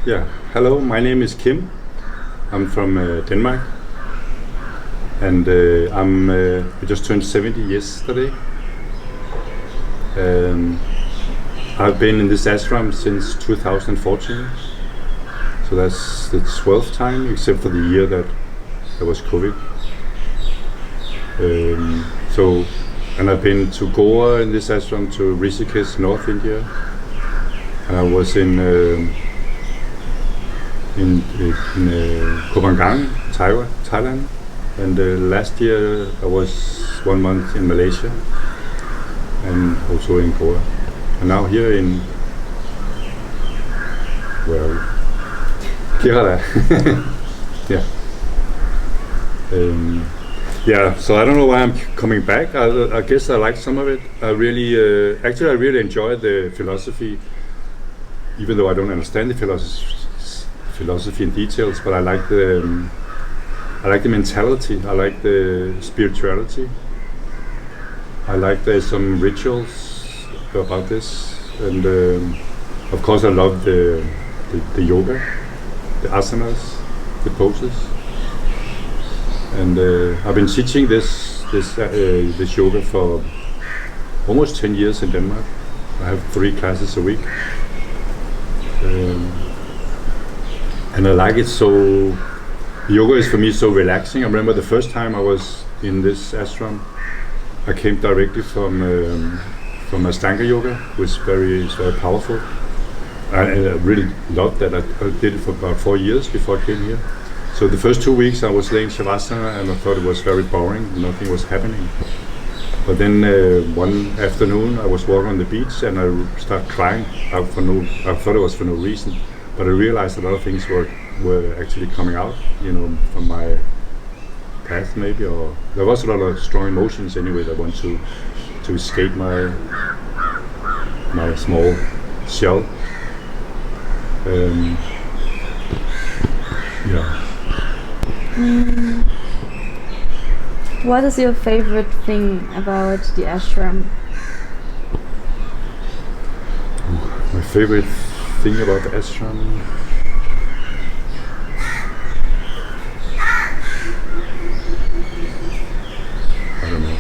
Yeah, hello, my name is Kim. I'm from Denmark, and I just turned 70 yesterday. I've been in this ashram since 2014, so that's the 12th time, except for the year that there was COVID. And I've been to Goa in this ashram, to Rishikesh, North India, and I was in Kopangan, Thailand, and last year I was 1 month in Malaysia and also in Goa, and now here in Kerala. Yeah. Yeah, so I don't know why I'm coming back. I guess I like some of it. I really enjoy the philosophy, even though I don't understand the philosophy in details. But I like the mentality. I like the spirituality. I like there's some rituals about this, and of course I love the yoga, the asanas, the poses. And I've been teaching this yoga for almost 10 years in Denmark. I have 3 classes a week, and I like it so. Yoga is for me so relaxing. I remember the first time I was in this ashram, I came directly from Ashtanga yoga, which is very powerful. I really loved that. I did it for about 4 years before I came here. So the first 2 weeks I was laying shavasana and I thought it was very boring, nothing was happening. But then one afternoon I was walking on the beach and I started crying I thought it was for no reason, but I realized a lot of things were actually coming out, from my past maybe, or there was a lot of strong emotions anyway that want to escape my small shell. Yeah. What is your favorite thing about the ashram? My favorite thing about the ashram? I don't know.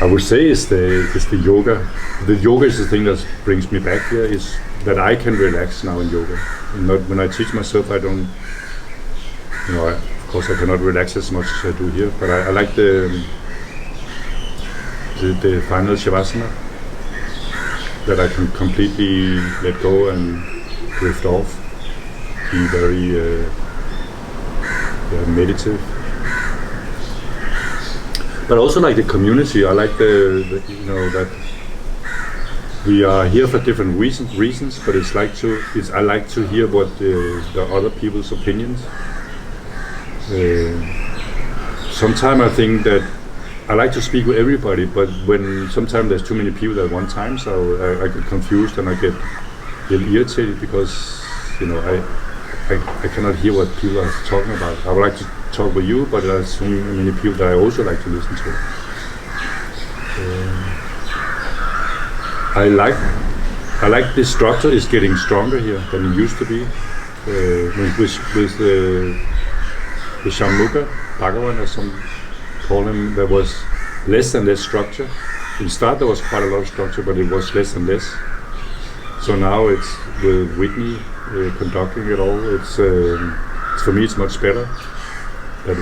I would say it's the yoga. The yoga is the thing that brings me back here, is that I can relax now in yoga. When I teach myself, I don't, of course I cannot relax as much as I do here, but I like the final shavasana, that I can completely let go and drift off, be very meditative. But I also like the community. I like that we are here for different reasons, but I like to hear what the other people's opinions. Sometimes I think that I like to speak with everybody, but when sometimes there's too many people at one time, so I get confused and I get a little irritated because I cannot hear what people are talking about. I would like to talk with you, but there's so many people that I also like to listen to. I like this structure is getting stronger here than it used to be. With the Shamukha Bhagavan, as some call him, there was less and less structure. In the start there was quite a lot of structure, but it was less and less. So now it's with Whitney conducting it all. It's for me it's much better. That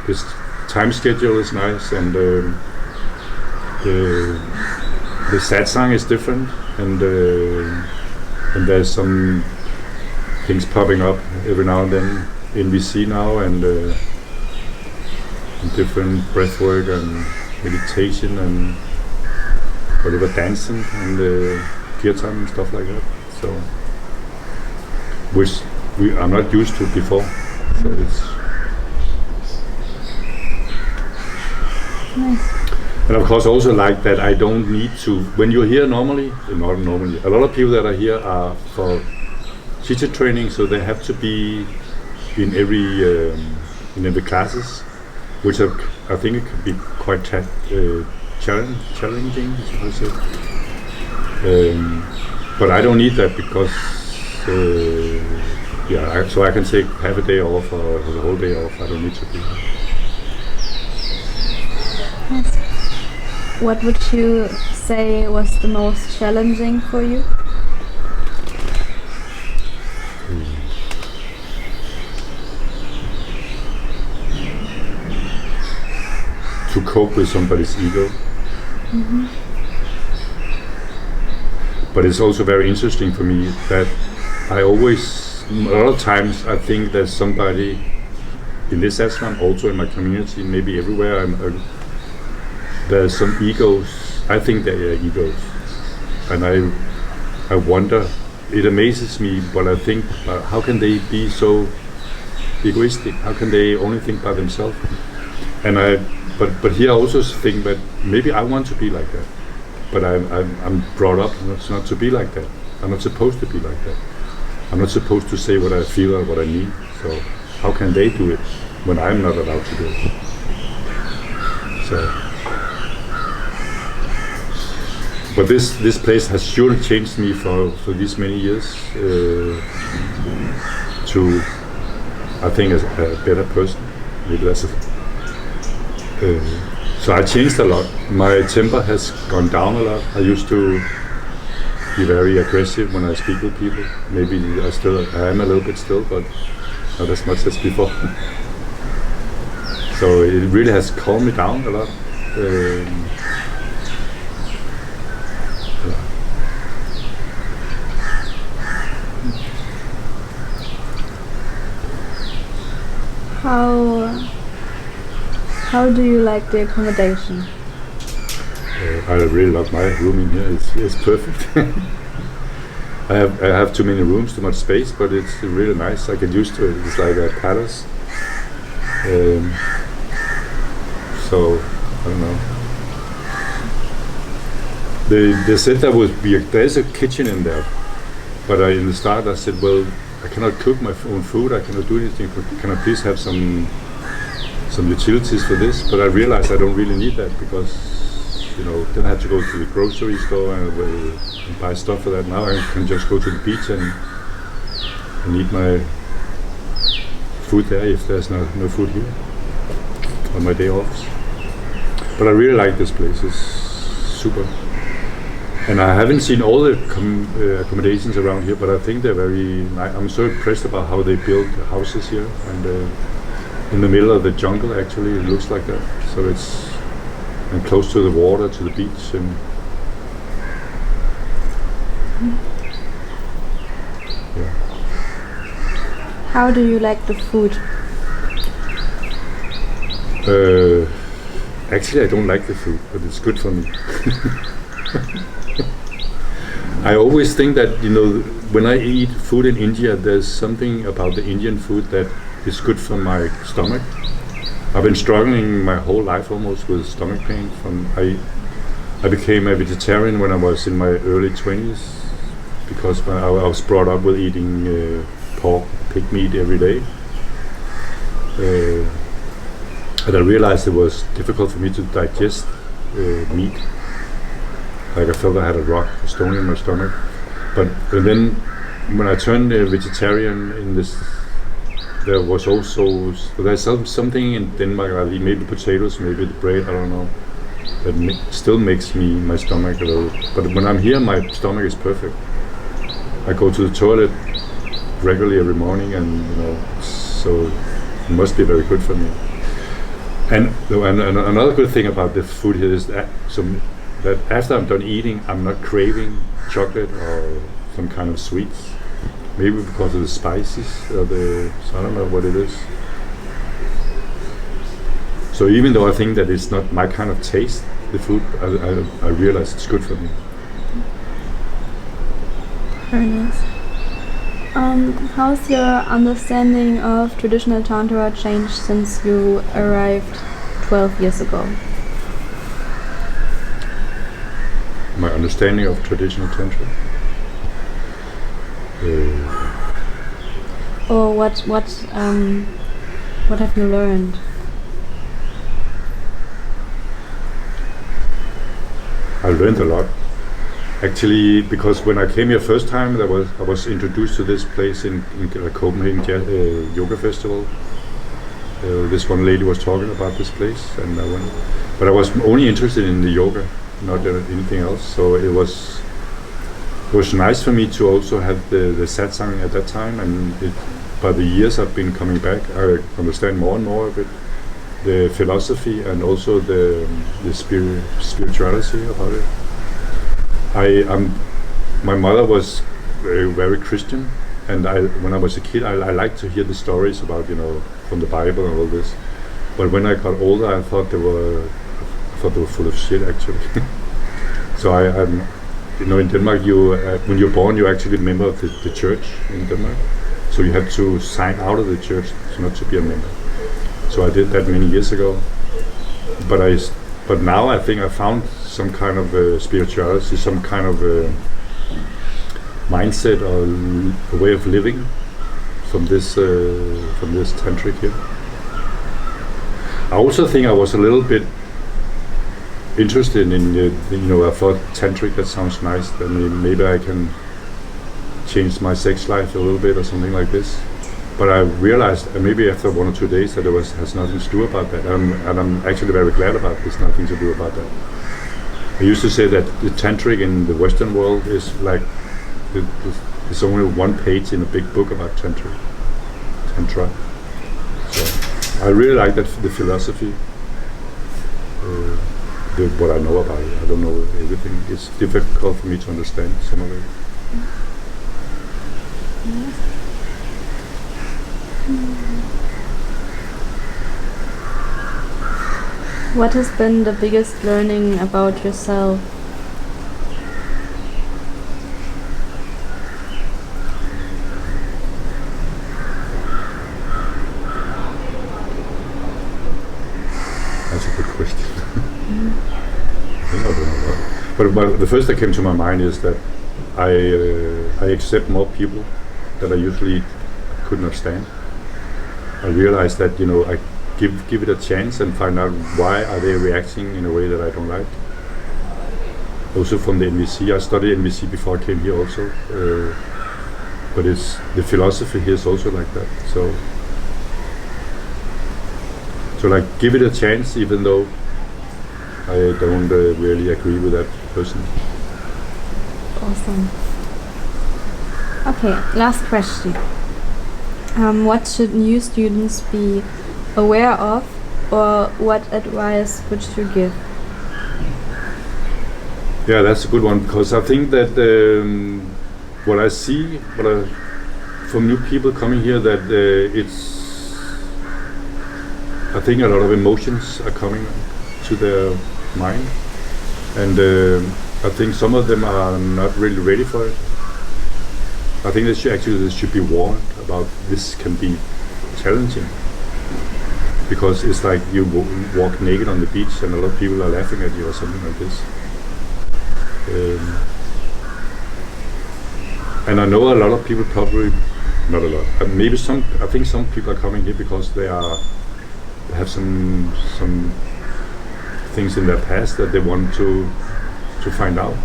this time schedule is nice, and the satsang is different, and there's some things popping up every now and then in VC now, and different breathwork and meditation and whatever, dancing and kirtan and stuff like that. So, which I'm not used to before. So it's nice. And of course I also like that I don't need to, when you're here normally, not normally, a lot of people that are here are for teacher training, so they have to be in every classes, which I think it could be quite challenging, I suppose. But I don't need that because so I can take half a day off or the whole day off. I don't need to be. Yes. What would you say was the most challenging for you? To cope with somebody's ego. Mm-hmm. But it's also very interesting for me that I always, a lot of times I think there's somebody in this ashram, also in my community, maybe everywhere, there's some egos. I think they are egos. And I wonder, it amazes me, but I think, how can they be so egoistic? How can they only think by themselves? But here I also think that maybe I want to be like that. But I'm brought up not to be like that. I'm not supposed to be like that. I'm not supposed to say what I feel or what I need. So how can they do it when I'm not allowed to do it? So, but this place has surely changed me for these many years to, I think, as a better person. Maybe that's so I changed a lot. My temper has gone down a lot. I used to be very aggressive when I speak with people. Maybe I am a little bit still, but not as much as before. So it really has calmed me down a lot. How do you like the accommodation? I really love my room in here. It's perfect. I have too many rooms, too much space, but it's really nice. I get used to it. It's like a palace. So I don't know. They said there's a kitchen in there, but in the start I said, well, I cannot cook my own food. I cannot do anything. Can I please have some utilities for this? But I realized I don't really need that because, then I have to go to the grocery store and buy stuff for that. Now I can just go to the beach and eat my food there if there's no food here on my day offs. But I really like this place. It's super. And I haven't seen all the accommodations around here, but I think they're very nice. I'm so impressed about how they build the houses here, and in the middle of the jungle, actually, it looks like that. So and close to the water, to the beach, and yeah. How do you like the food? Actually, I don't like the food, but it's good for me. I always think that, when I eat food in India, there's something about the Indian food that is good for my stomach. I've been struggling my whole life almost with stomach pain. I became a vegetarian when I was in my early 20s because I was brought up with eating pig meat every day. And I realized it was difficult for me to digest meat. Like I felt I had a stone in my stomach. But then when I turned vegetarian there was also, there's something in Denmark, maybe potatoes, maybe the bread, I don't know, that still makes my stomach a little, but when I'm here my stomach is perfect. I go to the toilet regularly every morning and so it must be very good for me. And another good thing about the food here is that after I'm done eating, I'm not craving chocolate or some kind of sweets. Maybe because of the spices, so I don't know what it is. So even though I think that it's not my kind of taste, the food, I realize it's good for me. Very nice. How's your understanding of traditional Tantra changed since you arrived 12 years ago? My understanding of traditional Tantra? Or what have you learned? I learned a lot. Actually, because when I came here first time, I was introduced to this place in Copenhagen Yoga Festival. This one lady was talking about this place, and I went. But I was only interested in the yoga, not anything else. So it was nice for me to also have the satsang at that time, and by the years I've been coming back, I understand more and more of it, the philosophy and also the spirituality about it. My mother was very Christian, and when I was a kid, I liked to hear the stories about, from the Bible and all this. But when I got older, I thought they were full of shit, actually. So I'm in Denmark, when you're born, you're actually a member of the church in Denmark. So you have to sign out of the church not to be a member. So I did that many years ago. But now I think I found some kind of spirituality, some kind of mindset or a way of living from this tantric here. I also think I was a little bit interested in I thought tantric, that sounds nice. Then maybe I can change my sex life a little bit or something like this. But I realized maybe after 1 or 2 days that has nothing to do about that, and I'm actually very glad about this. Nothing to do about that. I used to say that the tantric in the Western world is like it's only one page in a big book about tantra. So I really like that the philosophy. What I know about it, I don't know everything. It's difficult for me to understand some of it. What has been the biggest learning about yourself? That's a good question. I don't know. But the first that came to my mind is that I accept more people that I usually could not stand. I realized that I give it a chance and find out why are they reacting in a way that I don't like. Also from the NVC, I studied NVC before I came here also, but the philosophy here is also like that. So like give it a chance, even though I don't really agree with that person. Awesome. Okay, last question. What should new students be aware of, or what advice would you give? Yeah, that's a good one, because I think that what I see from new people coming here, that I think a lot of emotions are coming to their mind, and I think some of them are not really ready for it. I think they should be warned about this can be challenging, because it's like you walk naked on the beach and a lot of people are laughing at you or something like this. And I know a lot of people, probably not a lot, maybe some. I think some people are coming here because they have some things in their past that they want to find out,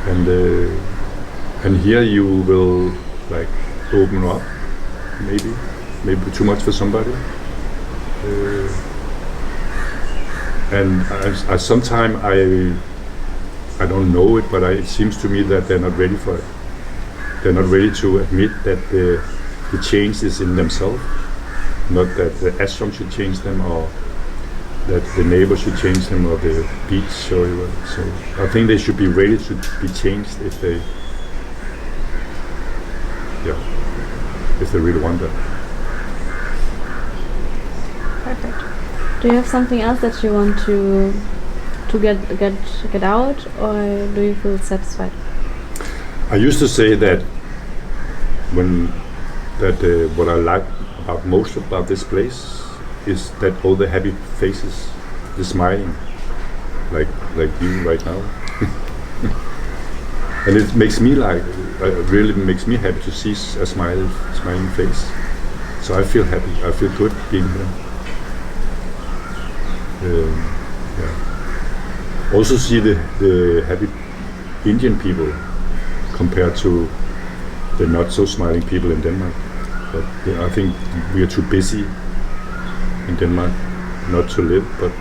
and here you will like open up, maybe too much for somebody, and I sometimes I don't know it, but it seems to me that they're not ready for it. They're not ready to admit that the change is in themselves, not that the ashram should change them, or that the neighbor should change them, or the beach or whatever. So I think they should be ready to be changed if they really want that. Perfect. Do you have something else that you want to get out, or do you feel satisfied? I used to say that what I like most about this place is that all the happy faces, the smiling, like you right now, and it makes me really makes me happy to see a smiling face. So I feel happy. I feel good being here. Also see the happy Indian people compared to the not so smiling people in Denmark. But I think we are too busy in Denmark not to live, but